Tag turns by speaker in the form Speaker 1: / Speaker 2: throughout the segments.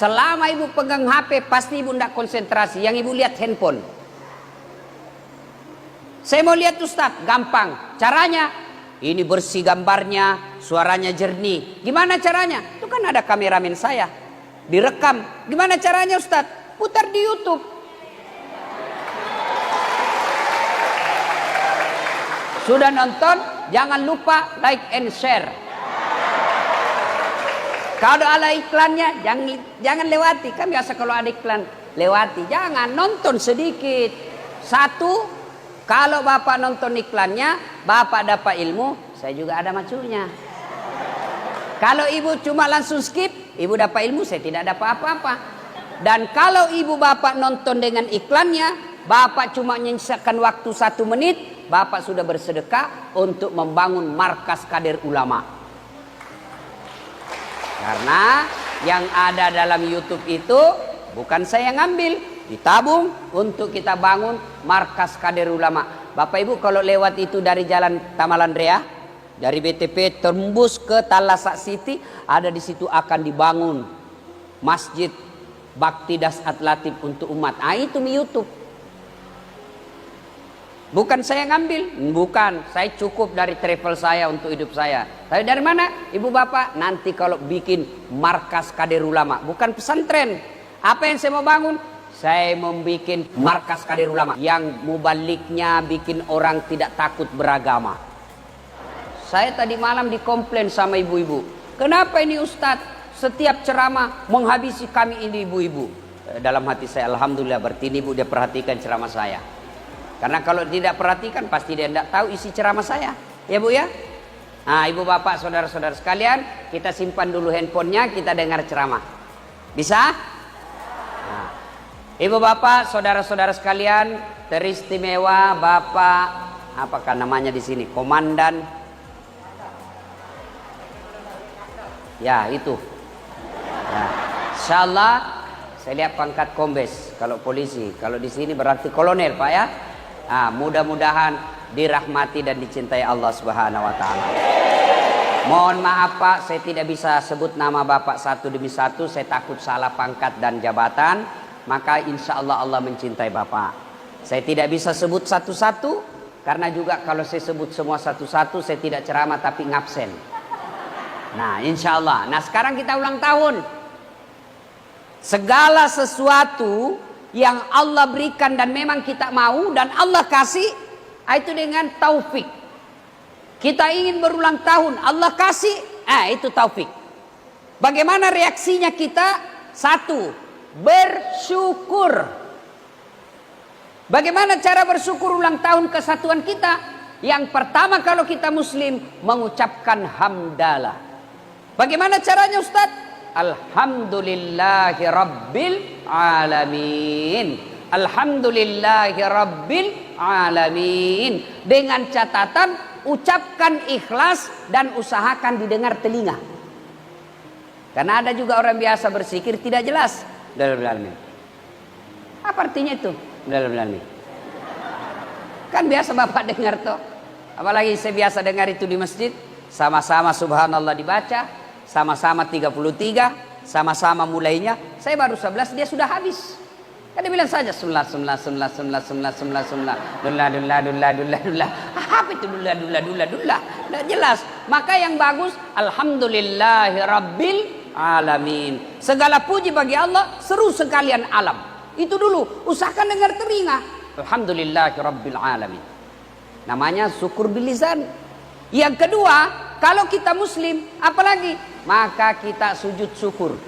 Speaker 1: Selama ibu pegang HP, pasti ibu tidak konsentrasi. Yang ibu lihat handphone. Saya mau lihat Ustadz, gampang. Caranya, ini bersih gambarnya, suaranya jernih. Gimana caranya? Itu kan ada kameramen saya. Direkam. Gimana caranya Ustadz? Putar di YouTube. Sudah nonton, jangan lupa like and share. Kalau ada iklannya, jangan lewati. Kan biasa kalau ada iklan, lewati. Jangan, nonton sedikit. Satu, kalau Bapak nonton iklannya, Bapak dapat ilmu, saya juga ada macunya. Kalau Ibu cuma langsung skip, Ibu dapat ilmu, saya tidak dapat apa-apa. Dan kalau Ibu Bapak nonton dengan iklannya, Bapak cuma menyisakan waktu 1 menit, Bapak sudah bersedekah untuk membangun markas kader ulama. Karena yang ada dalam YouTube itu bukan saya yang ngambil, ditabung untuk kita bangun markas kader ulama. Bapak Ibu kalau lewat itu dari jalan Tamalandrea, dari BTP tembus ke Talasak City, ada di situ akan dibangun masjid Bakti Dasat Latif untuk umat. Itu di YouTube. Bukan saya ngambil, bukan. Saya cukup dari travel saya untuk hidup saya. Tapi dari mana? Ibu Bapak, nanti kalau bikin markas kader ulama, bukan pesantren. Apa yang saya mau bangun? Saya mau bikin markas kader ulama yang mubaliknya bikin orang tidak takut beragama. Saya tadi malam dikomplain sama ibu-ibu. Kenapa ini Ustadz setiap ceramah menghabisi kami ini ibu-ibu? Dalam hati saya, alhamdulillah berarti ini ibu dia perhatikan ceramah saya. Karena kalau tidak perhatikan pasti dia tidak tahu isi ceramah saya. Ya Bu ya? Nah ibu bapak saudara-saudara sekalian, kita simpan dulu handphonenya, kita dengar ceramah. Bisa? Nah, ibu bapak saudara-saudara sekalian, teristimewa Bapak, apakah namanya di sini? Komandan. Ya itu. Ya. Insyaallah saya lihat pangkat kombes kalau polisi. Kalau di sini berarti kolonel Pak ya. Mudah-mudahan dirahmati dan dicintai Allah Subhanahu wa taala. Mohon maaf Pak, saya tidak bisa sebut nama Bapak satu demi satu, saya takut salah pangkat dan jabatan, maka insya Allah Allah mencintai Bapak. Saya tidak bisa sebut satu-satu, karena juga kalau saya sebut semua satu-satu, saya tidak ceramah tapi ngabsen. Nah insya Allah, nah sekarang kita ulang tahun. Segala sesuatu yang Allah berikan dan memang kita mau dan Allah kasih, itu dengan taufik. Kita ingin berulang tahun, Allah kasih, itu taufik. Bagaimana reaksinya kita? Satu, bersyukur. Bagaimana cara bersyukur ulang tahun kesatuan kita? Yang pertama kalau kita muslim, mengucapkan hamdalah. Bagaimana caranya Ustadz? Alhamdulillahi Rabbil Alamin. Alhamdulillahi Rabbil Alamin. Dengan catatan ucapkan ikhlas dan usahakan didengar telinga. Karena ada juga orang biasa bersikir tidak jelas. Alhamdulillah. Apa artinya itu? Alhamdulillah. Kan biasa Bapak dengar toh. Apalagi saya biasa dengar itu di masjid. Sama-sama subhanallah dibaca. Sama-sama 33, sama-sama mulainya. Saya baru 11, dia sudah habis. Kan dia bilang saja Dullah. Apa itu dullah? Tidak jelas. Maka yang bagus, Alhamdulillahi Rabbil Alamin. Segala puji bagi Allah, seru sekalian alam. Itu dulu, usahakan dengar telinga. Alhamdulillahi Rabbil Alamin. Namanya syukur bilizan. Yang kedua, kalau kita muslim, apalagi? Maka kita sujud syukur.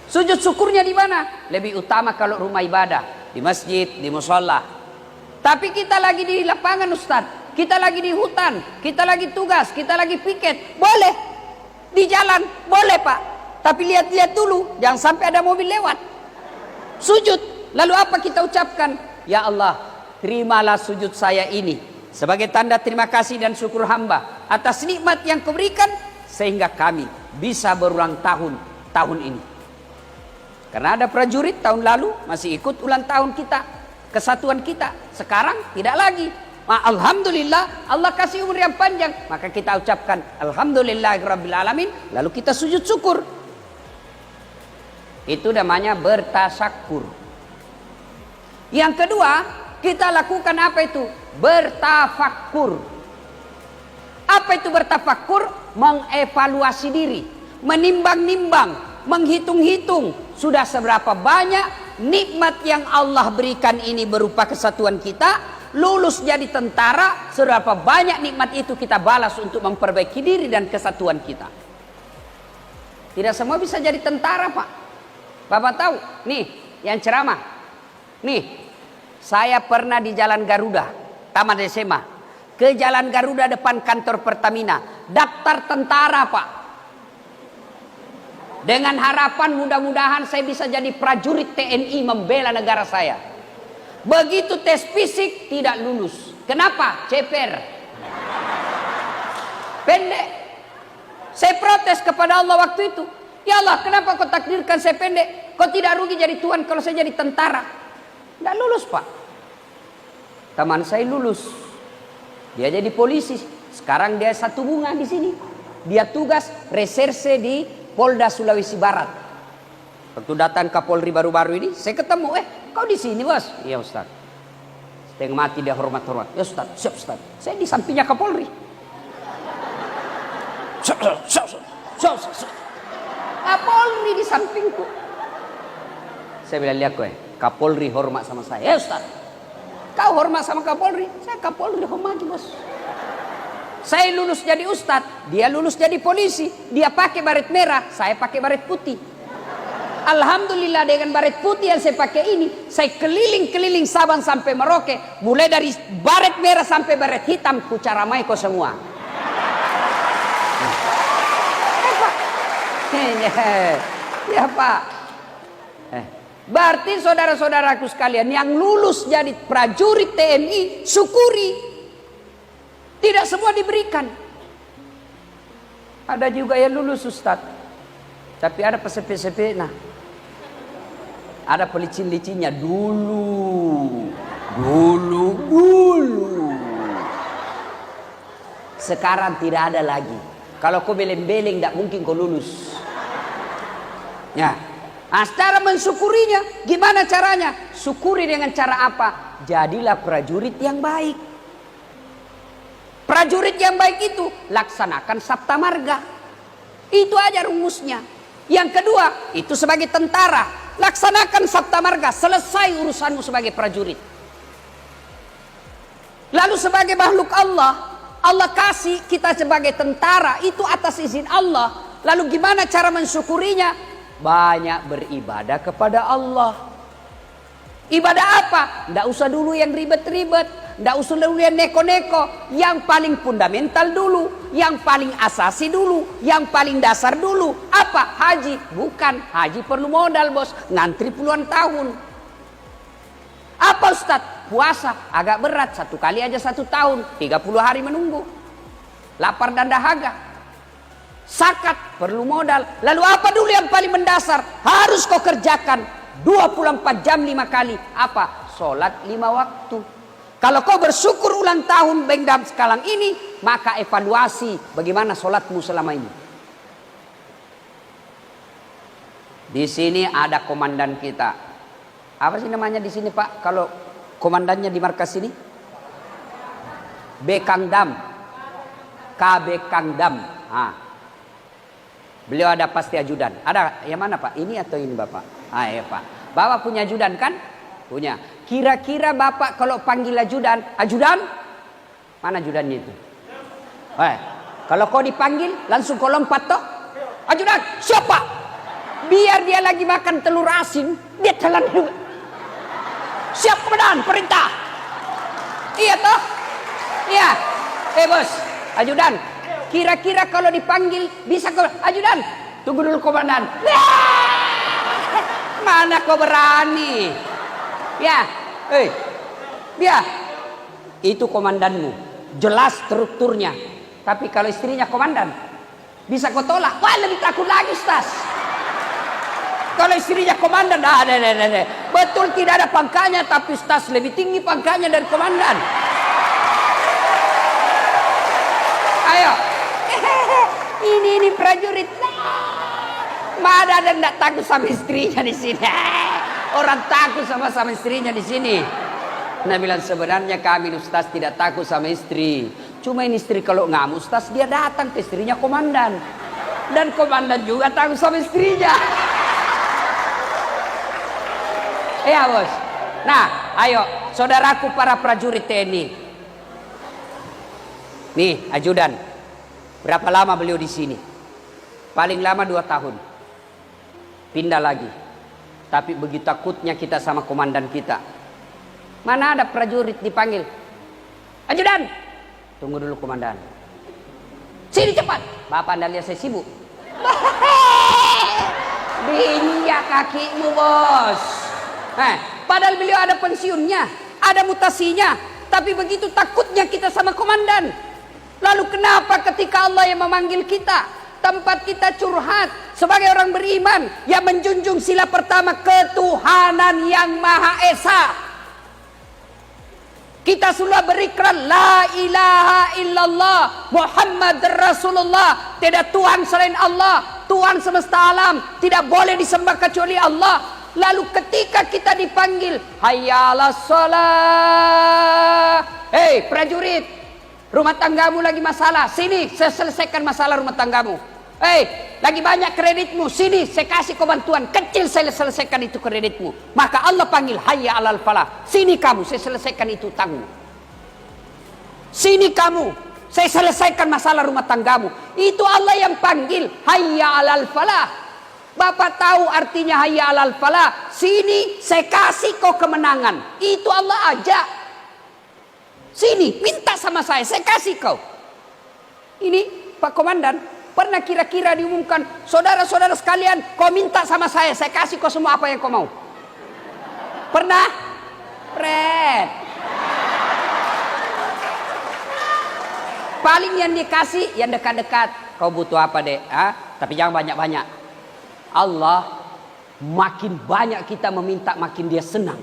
Speaker 1: Sujud syukurnya di mana? Lebih utama kalau rumah ibadah, di masjid, di musholla. Tapi kita lagi di lapangan Ustadz, kita lagi di hutan, kita lagi tugas, kita lagi piket, boleh. Di jalan, boleh Pak. Tapi lihat-lihat dulu, jangan sampai ada mobil lewat. Sujud, lalu apa kita ucapkan? Ya Allah, terimalah sujud saya ini sebagai tanda terima kasih dan syukur hamba atas nikmat yang Kau berikan sehingga kami bisa berulang tahun ini. Karena ada prajurit tahun lalu masih ikut ulang tahun kita, kesatuan kita. Sekarang tidak lagi. Alhamdulillah Allah kasih umur yang panjang, maka kita ucapkan Alhamdulillahirabbil alamin, lalu kita sujud syukur. Itu namanya bertasyakur. Yang kedua, kita lakukan apa itu? Bertafakkur. Apa itu bertafakkur? Mengevaluasi diri, menimbang-nimbang, menghitung-hitung sudah seberapa banyak nikmat yang Allah berikan ini berupa kesatuan kita. Lulus jadi tentara, seberapa banyak nikmat itu kita balas untuk memperbaiki diri dan kesatuan kita. Tidak semua bisa jadi tentara, Pak. Bapak tahu, nih yang ceramah. Nih, saya pernah di Jalan Garuda, Taman SMA. Ke Jalan Garuda depan kantor Pertamina. Daftar tentara, Pak. Dengan harapan mudah-mudahan saya bisa jadi prajurit TNI membela negara saya. Begitu tes fisik tidak lulus. Kenapa? Ceper. Pendek. Saya protes kepada Allah waktu itu. Ya Allah, kenapa kau takdirkan saya pendek? Kau tidak rugi jadi tuan kalau saya jadi tentara? Tidak lulus, Pak. Teman saya lulus. Dia jadi polisi. Sekarang dia satu bunga di sini. Dia tugas reserse di Polda Sulawesi Barat. Waktu datang Kapolri baru-baru ini, saya ketemu, kau di sini, Bos? Iya, Ustaz. Setengah mati dia hormat-hormat. Ya, Ustaz, siap, Ustaz. Saya di sampingnya Kapolri. Kapolri di sampingku. Saya bilang, lihat kau, Kapolri hormat sama saya. Ya, Ustaz. Kau hormat sama Kapolri? Saya Kapolri hormati, Bos. Saya lulus jadi Ustaz, dia lulus jadi polisi. Dia pakai baret merah, saya pakai baret putih. Alhamdulillah dengan baret putih yang saya pakai ini, saya keliling-keliling Sabang sampai Merauke, mulai dari baret merah sampai baret hitam, ku caramai kau semua. Ya Pak. Berarti saudara-saudaraku sekalian yang lulus jadi prajurit TNI, syukuri. Tidak semua diberikan. Ada juga yang lulus Ustaz, tapi ada pesepi-sepi. Nah, ada pelicin-licinnya dulu. Sekarang tidak ada lagi. Kalau kau beleng-beleng tidak mungkin kau lulus. Ya. Nah, cara mensyukurinya gimana caranya? Syukuri dengan cara apa? Jadilah prajurit yang baik. Prajurit yang baik itu laksanakan sabta marga. Itu aja rumusnya. Yang kedua, itu sebagai tentara. Laksanakan sabta marga, selesai urusanmu sebagai prajurit. Lalu sebagai makhluk Allah, Allah kasih kita sebagai tentara, itu atas izin Allah. Lalu gimana cara mensyukurinya? Banyak beribadah kepada Allah. Ibadah apa? Tidak usah dulu yang ribet-ribet, tidak usah dulu yang neko-neko. Yang paling fundamental dulu, yang paling asasi dulu, yang paling dasar dulu. Apa? Haji. Bukan, haji perlu modal, Bos. Ngantri puluhan tahun. Apa Ustaz? Puasa agak berat, 1 kali aja 1 tahun, 30 hari menunggu. Lapar dan dahaga. Zakat perlu modal. Lalu apa dulu yang paling mendasar? Harus kau kerjakan 24 jam 5 kali. Apa? Sholat 5 waktu. Kalau kau bersyukur ulang tahun Bengdam sekarang ini, maka evaluasi bagaimana sholatmu selama ini. Di sini ada komandan kita. Apa sih namanya di sini, Pak? Kalau komandannya di markas ini? Bekangdam. KB Kangdam. Beliau ada pasti ajudan. Ada yang mana, Pak? Ini atau ini, Bapak? Ya, Pak. Bapak punya ajudan kan? Punya. Kira-kira Bapak kalau panggil ajudan, ajudan? Mana ajudannya itu? Kalau kau dipanggil, langsung kau lompat toh? Ajudan, siapa? Biar dia lagi makan telur asin, dia telan juga. Siap komandan, perintah. Iya toh? Iya. Bos, ajudan. Kira-kira kalau dipanggil bisa kau, ajudan, tunggu dulu komandan. Mana kau berani? Ya, dia itu komandanmu, jelas strukturnya. Tapi kalau istrinya komandan, bisa kau tolak? Wah, lebih takut lagi, Ustaz. Kalau istrinya komandan, betul tidak ada pangkanya, tapi Ustaz lebih tinggi pangkanya dari komandan. Ayo, ini prajurit. Mana ada yang tidak takut sama istrinya di sini? Orang takut sama istrinya di sini. Nah bilang sebenarnya kami Ustaz tidak takut sama istri. Cuma ini istri kalau ngamuk Ustaz dia datang ke istrinya komandan. Dan komandan juga takut sama istrinya. Iya bos. Nah ayo saudaraku para prajurit TNI. Nih ajudan. Berapa lama beliau di sini? Paling lama 2 tahun. Pindah lagi. Tapi begitu takutnya kita sama komandan kita. Mana ada prajurit dipanggil? Ajudan. Tunggu dulu komandan. Sini cepat. Bapak anda lihat saya sibuk. Diinjak kakimu bos. Padahal beliau ada pensiunnya, ada mutasinya. Tapi begitu takutnya kita sama komandan. Lalu kenapa ketika Allah yang memanggil kita, tempat kita curhat sebagai orang beriman yang menjunjung sila pertama ketuhanan yang Maha Esa. Kita sudah berikrar la ilaha illallah Muhammad Rasulullah. Tidak Tuhan selain Allah, Tuhan semesta alam, tidak boleh disembah kecuali Allah. Lalu ketika kita dipanggil hayya 'alas shalah. Hei prajurit, rumah tanggamu lagi masalah, sini saya selesaikan masalah rumah tanggamu. Hei, lagi banyak kreditmu, sini saya kasih kau bantuan kecil, saya selesaikan itu kreditmu. Maka Allah panggil hayya 'alal falah. Sini kamu, saya selesaikan itu utangmu. Sini kamu, saya selesaikan masalah rumah tanggamu. Itu Allah yang panggil hayya 'alal falah. Bapak tahu artinya hayya 'alal falah? Sini saya kasih kau kemenangan. Itu Allah ajak. Sini, minta sama saya kasih kau. Ini Pak Komandan, pernah kira-kira diumumkan, saudara-saudara sekalian, kau minta sama saya kasih kau semua apa yang kau mau? Pernah? Red. Paling yang dikasih, yang dekat-dekat. Kau butuh apa dek? Tapi jangan banyak-banyak. Allah, makin banyak kita meminta, makin dia senang.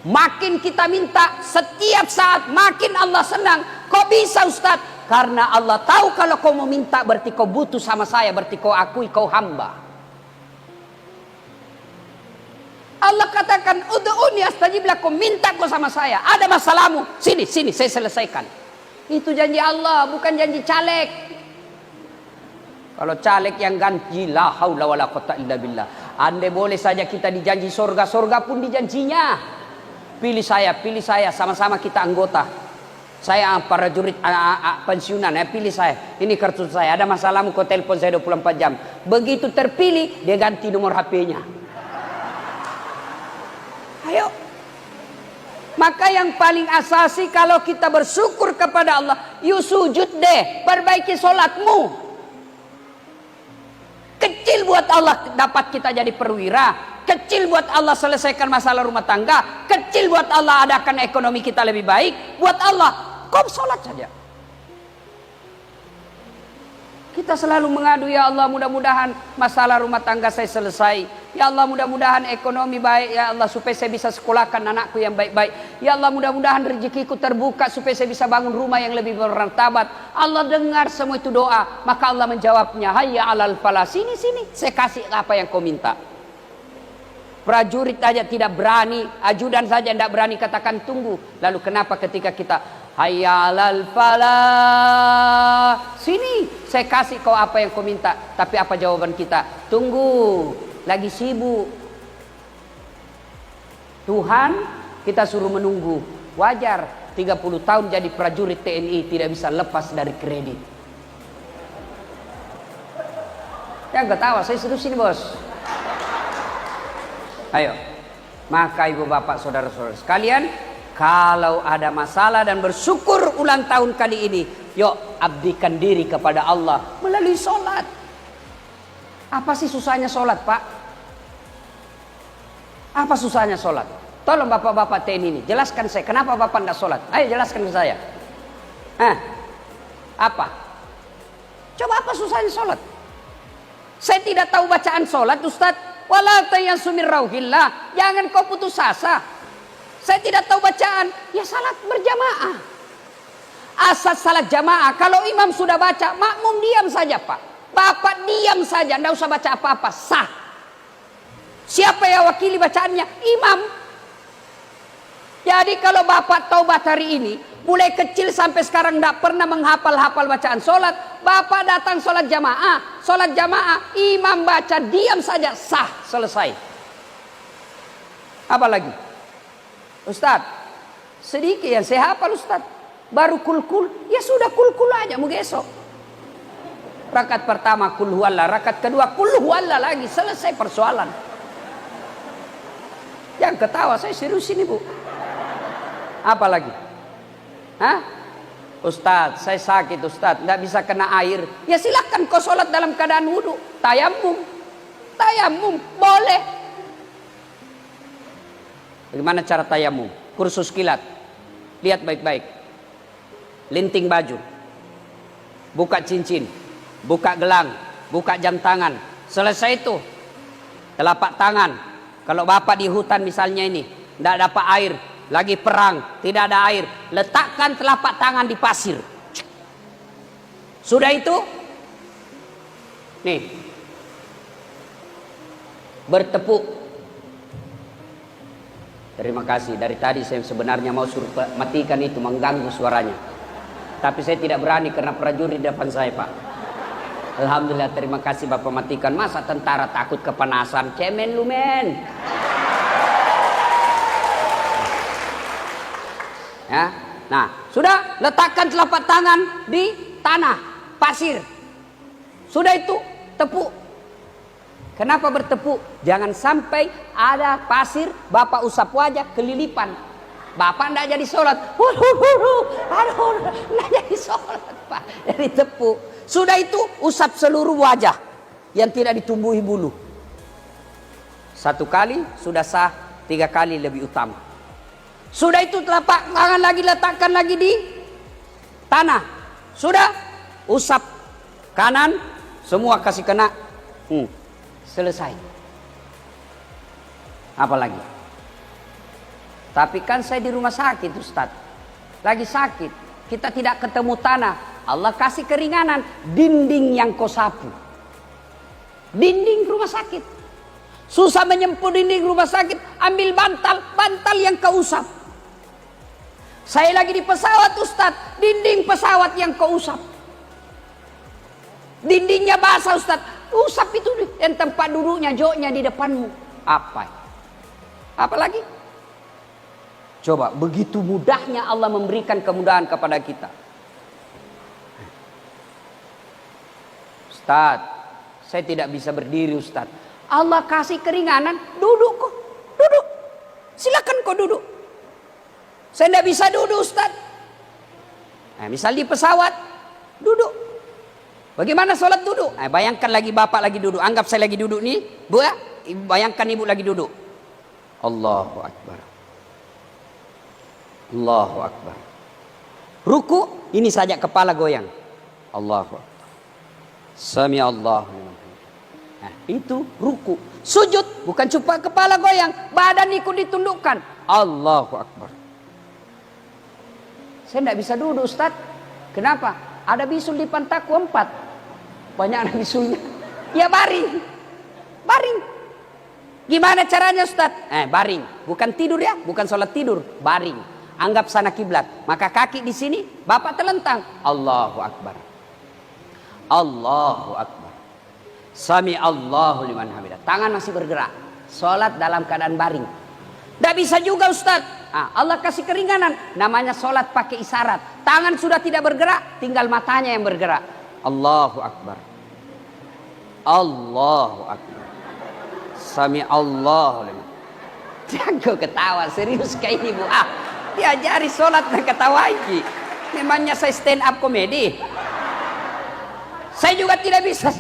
Speaker 1: Makin kita minta, setiap saat makin Allah senang. Kok bisa Ustaz? Karena Allah tahu kalau kau mau minta berarti kau butuh sama saya, berarti kau akui kau hamba. Allah katakan ud'uni astajib lakum, minta kau sama saya. Ada masalahmu, sini saya selesaikan. Itu janji Allah, bukan janji caleg. Kalau caleg yang ganti la haula wala quwata illa billah. Andai boleh saja kita dijanji surga pun dijanjinya. Pilih saya, sama-sama kita anggota. Saya prajurit pensiunan, pilih saya. Ini kartu saya, ada masalahmu kau telepon saya 24 jam. Begitu terpilih, dia ganti nomor HP-nya. Ayo. Maka yang paling asasi kalau kita bersyukur kepada Allah, you sujud deh, perbaiki sholatmu. Kecil buat Allah dapat kita jadi perwira. Kecil buat Allah selesaikan masalah rumah tangga. Kecil buat Allah adakan ekonomi kita lebih baik. Buat Allah, kau sholat saja. Kita selalu mengadu, ya Allah mudah-mudahan masalah rumah tangga saya selesai. Ya Allah mudah-mudahan ekonomi baik. Ya Allah supaya saya bisa sekolahkan anakku yang baik-baik. Ya Allah mudah-mudahan rezekiku terbuka supaya saya bisa bangun rumah yang lebih bermartabat. Allah dengar semua itu doa. Maka Allah menjawabnya, hayya 'alal falah. Sini, saya kasih apa yang kau minta. Prajurit saja tidak berani, ajudan saja tidak berani katakan tunggu. Lalu kenapa ketika kita hayya 'alal falah, sini saya kasih kau apa yang kau minta. Tapi apa jawaban kita? Tunggu, lagi sibuk. Tuhan kita suruh menunggu. Wajar 30 tahun jadi prajurit TNI tidak bisa lepas dari kredit. Jangan ketawa, saya seduh sini bos. Ayo, maka ibu bapak saudara-saudara sekalian, kalau ada masalah dan bersyukur ulang tahun kali ini, yuk abdikan diri kepada Allah melalui sholat. Apa sih susahnya sholat pak? Apa susahnya sholat? Tolong bapak-bapak TNI ini, jelaskan saya, kenapa bapak tidak sholat? Ayo jelaskan ke saya. Apa? Coba apa susahnya sholat? Saya tidak tahu bacaan sholat Ustadz. Wala tayassumir rauhillah, jangan kau putus asa. Saya tidak tahu bacaan, ya salat berjamaah. Asas salat jamaah, kalau imam sudah baca, makmum diam saja pak. Bapak diam saja, tidak usah baca apa-apa, sah. Siapa yang wakili bacaannya? Imam. Jadi kalau Bapak taubat hari ini, mulai kecil sampai sekarang tidak pernah menghafal-hafal bacaan sholat, Bapak datang sholat jamaah, imam baca, diam saja, sah, selesai. Apa lagi? Ustaz, sedikit yang saya hafal Ustaz, baru kul-kul, ya sudah kul-kul aja, mau esok. Rakaat pertama kul huwallah, rakaat kedua kul huwallah lagi, selesai persoalan. Yang ketawa, saya serius ini Bu. Apa lagi? Hah? Ustaz, saya sakit Ustaz, tidak bisa kena air. Ya silakan kau sholat dalam keadaan wudhu, tayamum, boleh. Bagaimana cara tayamum? Kursus kilat, lihat baik-baik. Linting baju, buka cincin, buka gelang, buka jam tangan. Selesai itu, telapak tangan. Kalau Bapak di hutan misalnya ini, tidak dapat air, lagi perang, tidak ada air, letakkan telapak tangan di pasir. Sudah itu, nih, bertepuk. Terima kasih, dari tadi saya sebenarnya mau suruh matikan itu, mengganggu suaranya. Tapi saya tidak berani karena prajurit di depan saya Pak. Alhamdulillah, terima kasih Bapak matikan. Masa tentara takut kepanasan? Cemen lu men. Ya. Nah, sudah, letakkan telapak tangan di tanah, pasir. Sudah itu, tepuk. Kenapa bertepuk? Jangan sampai ada pasir, Bapak usap wajah, kelilipan. Bapak tidak jadi sholat. Aduh, tidak jadi sholat Pak. Jadi tepuk. Sudah itu, usap seluruh wajah yang tidak ditumbuhi bulu. 1 kali sudah sah, 3 kali lebih utama. Sudah itu, telapak tangan lagi, letakkan lagi di tanah. Sudah, usap kanan, semua kasih kena. Selesai. Apa lagi? Tapi kan saya di rumah sakit Ustaz, lagi sakit, kita tidak ketemu tanah. Allah kasih keringanan, dinding yang kau sapu. Dinding rumah sakit. Susah menyempuh dinding rumah sakit, ambil bantal yang kau usap. Saya lagi di pesawat Ustaz, dinding pesawat yang kau usap. Dindingnya basah Ustaz, usap itu dan tempat duduknya, joknya di depanmu. Apa lagi? Coba, begitu mudahnya Allah memberikan kemudahan kepada kita. Ustaz, saya tidak bisa berdiri Ustaz. Allah kasih keringanan, duduk kok, duduk. Silakan kok duduk. Saya tidak bisa duduk Ustaz. Nah, misal di pesawat, duduk. Bagaimana sholat duduk? Nah, bayangkan lagi Bapak lagi duduk. Anggap saya lagi duduk nih, Bu ya. Bayangkan Ibu lagi duduk. Allahu Akbar. Allahu Akbar. Ruku, ini saja kepala goyang. Allahu Akbar. Sami Allahu. Nah, itu ruku. Sujud, bukan cuma kepala goyang, badan ikut ditundukkan. Allahu Akbar. Saya tidak bisa duduk Ustaz. Kenapa? Ada bisul di pantatku 4. Banyak ada bisulnya. Ya baring. Baring. Gimana caranya Ustaz? Baring. Bukan tidur ya, bukan sholat tidur, baring. Anggap sana kiblat. Maka kaki di sini, Bapak terlentang. Allahu Akbar. Allahu Akbar. Sami Allahu liman hamidah. Tangan masih bergerak. Sholat dalam keadaan baring. Tidak bisa juga Ustaz. Allah kasih keringanan. Namanya sholat pakai isyarat. Tangan sudah tidak bergerak, tinggal matanya yang bergerak. Allahu Akbar. Allahu Akbar. Sami Allahu liman. Jago ketawa, serius kayak ini Bu. Diajari sholat dan ketawa lagi. Memangnya saya stand up komedi? Saya juga tidak bisa.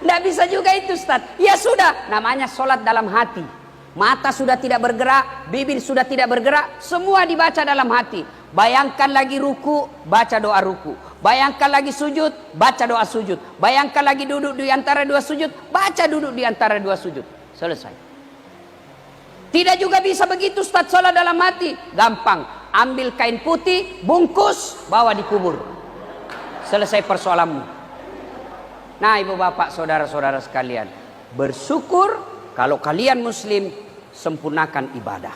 Speaker 1: Tidak bisa juga itu Ustaz. Ya sudah, namanya sholat dalam hati. Mata sudah tidak bergerak, bibir sudah tidak bergerak, semua dibaca dalam hati. Bayangkan lagi ruku, baca doa ruku. Bayangkan lagi sujud, baca doa sujud. Bayangkan lagi duduk di antara 2 sujud, baca duduk di antara 2 sujud. Selesai. Tidak juga bisa begitu Ustaz, sholat dalam hati. Gampang, ambil kain putih, bungkus, bawa di kubur. Selesai persoalanmu. Nah, ibu bapak, saudara-saudara sekalian, bersyukur kalau kalian muslim, sempurnakan ibadah.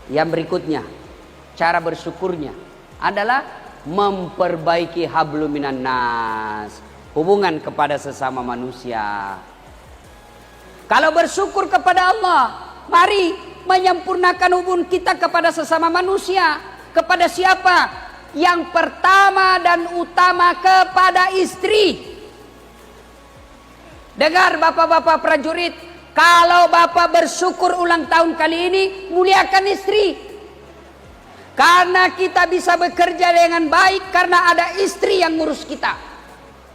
Speaker 1: Yang berikutnya, cara bersyukurnya adalah memperbaiki hablum minan nas, hubungan kepada sesama manusia. Kalau bersyukur kepada Allah, mari menyempurnakan hubungan kita kepada sesama manusia. Kepada siapa? Yang pertama dan utama kepada istri. Dengar bapak-bapak prajurit, kalau bapak bersyukur ulang tahun kali ini, muliakan istri. Karena kita bisa bekerja dengan baik karena ada istri yang ngurus kita.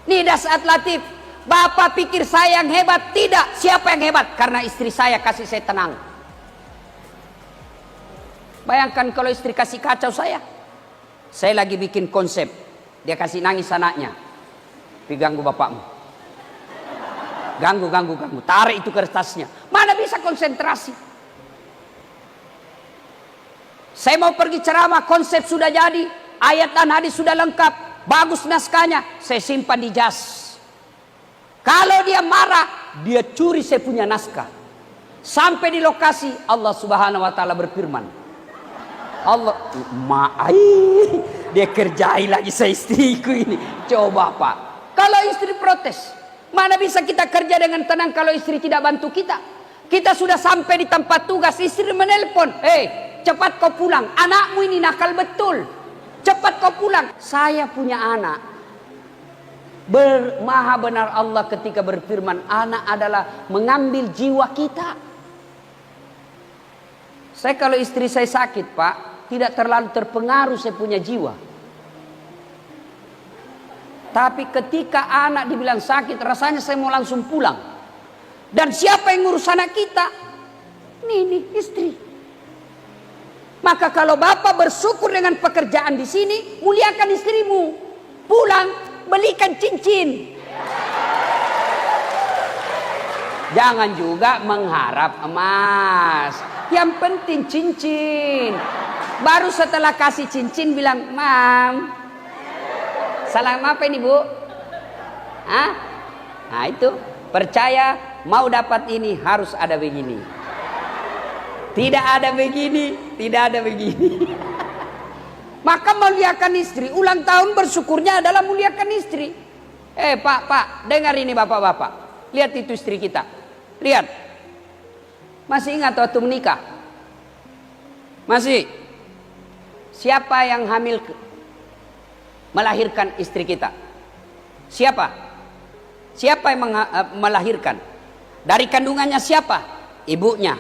Speaker 1: Nih Dasat Latif, bapak pikir saya yang hebat? Tidak. Siapa yang hebat? Karena istri saya kasih saya tenang. Bayangkan kalau istri kasih kacau saya lagi bikin konsep, dia kasih nangis anaknya, tapi ganggu bapakmu. Ganggu, tarik itu kertasnya. Mana bisa konsentrasi? Saya mau pergi ceramah, konsep sudah jadi, ayat dan hadis sudah lengkap, bagus naskahnya, saya simpan di jas. Kalau dia marah, dia curi saya punya naskah. Sampai di lokasi, Allah Subhanahu wa taala berfirman. Allah, dia kerjai lagi saya istriku ini. Coba Pak, kalau istri protes, mana bisa kita kerja dengan tenang kalau istri tidak bantu kita? Kita sudah sampai di tempat tugas, istri menelpon, cepat kau pulang, anakmu ini nakal betul, cepat kau pulang. Saya punya anak. Maha benar Allah ketika berfirman, anak adalah mengambil jiwa kita. Saya kalau istri saya sakit Pak, tidak terlalu terpengaruh saya punya jiwa. Tapi ketika anak dibilang sakit, rasanya saya mau langsung pulang. Dan siapa yang ngurus anak kita? Ini istri. Maka kalau bapak bersyukur dengan pekerjaan di sini, muliakan istrimu. Pulang, belikan cincin. Jangan juga mengharap emas. Yang penting cincin. Baru setelah kasih cincin bilang, Mam, salam apa ini Bu? Hah? Nah itu, percaya mau dapat ini harus ada begini. Tidak ada begini, tidak ada begini. Maka muliakan istri. Ulang tahun bersyukurnya adalah muliakan istri. Pak, dengar ini bapak-bapak. Lihat itu istri kita. Lihat. Masih ingat waktu menikah? Masih. Siapa yang hamil melahirkan istri kita? Siapa? Siapa yang melahirkan? Dari kandungannya siapa? Ibunya.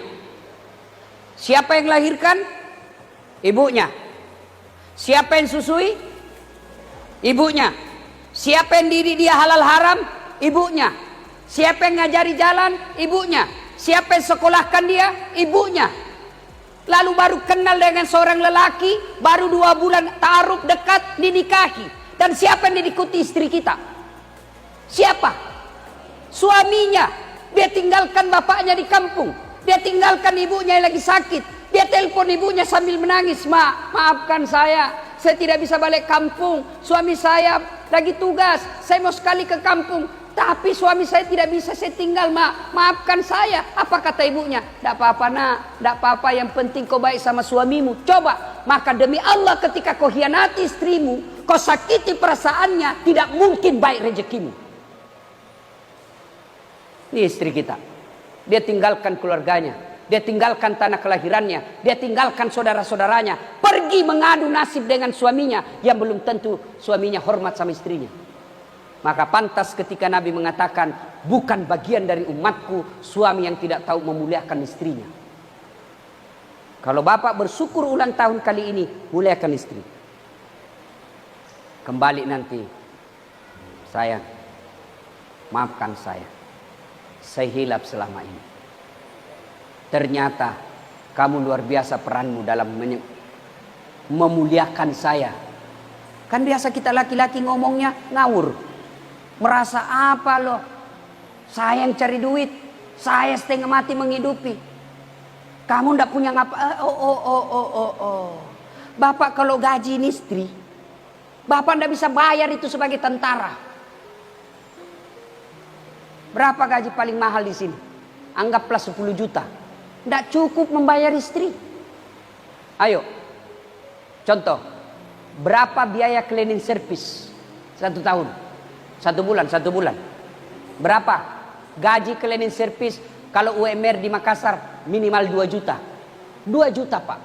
Speaker 1: Siapa yang melahirkan? Ibunya. Siapa yang susui? Ibunya. Siapa yang didik dia halal haram? Ibunya. Siapa yang ngajari jalan? Ibunya. Siapa yang sekolahkan dia? Ibunya. Lalu baru kenal dengan seorang lelaki, baru 2 bulan ta'aruf dekat, dinikahi. Dan siapa yang diikuti istri kita? Siapa? Suaminya. Dia tinggalkan bapaknya di kampung. Dia tinggalkan ibunya yang lagi sakit. Dia telepon ibunya sambil menangis, maafkan saya tidak bisa balik kampung. Suami saya lagi tugas, saya mau sekali ke kampung. Tapi suami saya tidak bisa, saya tinggal, maafkan saya. Apa kata ibunya? Tidak apa-apa nak, tidak apa-apa, yang penting kau baik sama suamimu. Coba, maka demi Allah ketika kau hianati istrimu, kau sakiti perasaannya, tidak mungkin baik rezekimu. Ini istri kita. Dia tinggalkan keluarganya, dia tinggalkan tanah kelahirannya, dia tinggalkan saudara-saudaranya, pergi mengadu nasib dengan suaminya yang belum tentu suaminya hormat sama istrinya. Maka pantas ketika Nabi mengatakan, bukan bagian dari umatku suami yang tidak tahu memuliakan istrinya. Kalau bapak bersyukur ulang tahun kali ini, muliakan istri. Kembali nanti, sayang, maafkan saya hilaf selama ini. Ternyata kamu luar biasa peranmu dalam memuliakan saya. Kan biasa kita laki-laki ngomongnya ngawur. Merasa apa loh? Saya yang cari duit, saya setengah mati menghidupi. Kamu ndak punya ngapa? Bapak kalau gaji istri, Bapak tidak bisa bayar itu sebagai tentara. Berapa gaji paling mahal di sini? Anggaplah 10 juta. Tidak cukup membayar istri. Ayo, contoh, berapa biaya cleaning service 1 tahun? 1 bulan, 1 bulan. Berapa gaji cleaning service kalau UMR di Makassar minimal 2 juta? 2 juta Pak.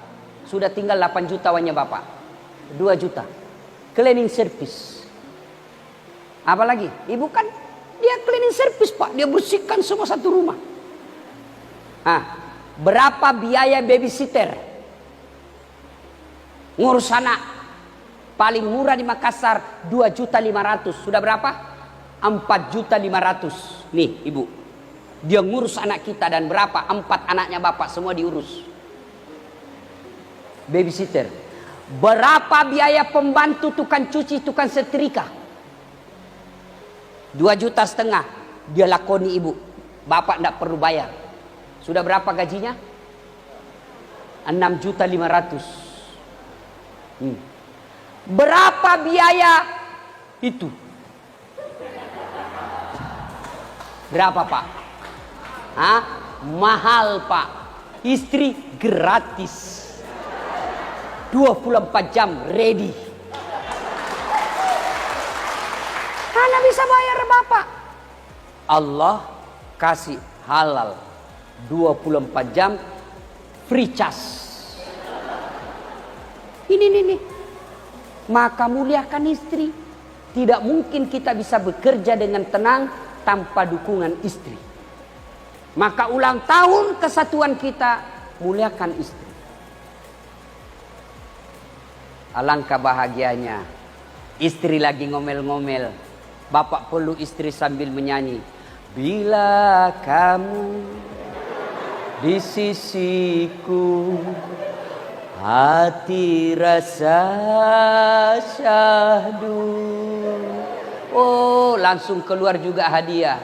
Speaker 1: Sudah tinggal 8 juta uangnya Bapak. 2 juta. Cleaning service. Apalagi? Ibu kan dia cleaning service Pak. Dia bersihkan semua satu rumah. Berapa biaya babysitter? Ngurus anak. Paling murah di Makassar 2.500.000. Sudah berapa? 4.500.000. Nih ibu. Dia ngurus anak kita dan berapa? 4 anaknya bapak semua diurus. Babysitter. Berapa biaya pembantu tukang cuci, tukang setrika? 2,5 juta. Dia lakoni ibu. Bapak tidak perlu bayar. Sudah berapa gajinya? 6.500.000. Berapa biaya itu? Berapa Pak? Mahal Pak. Istri gratis. 24 jam ready. Karena bisa bayar Bapak. Allah kasih halal. 24 jam free charge. Ini. Maka muliakan istri. Tidak mungkin kita bisa bekerja dengan tenang tanpa dukungan istri. Maka ulang tahun kesatuan kita, muliakan istri. Alangkah bahagianya. Istri lagi ngomel-ngomel. Bapak peluk istri sambil menyanyi. Bila kamu di sisiku, hati rasa syahdu. Oh, langsung keluar juga hadiah.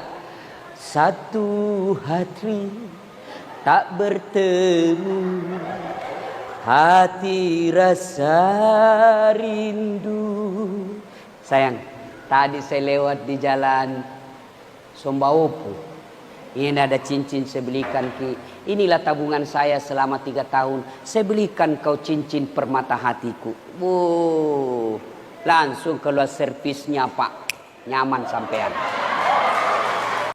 Speaker 1: Satu hari tak bertemu, hati rasa rindu. Sayang, tadi saya lewat di jalan Sombaopo. Ini ada cincin saya belikan Ki. Inilah tabungan saya selama 3 tahun. Saya belikan kau cincin permata hatiku. Langsung keluar servisnya Pak. Nyaman sampean.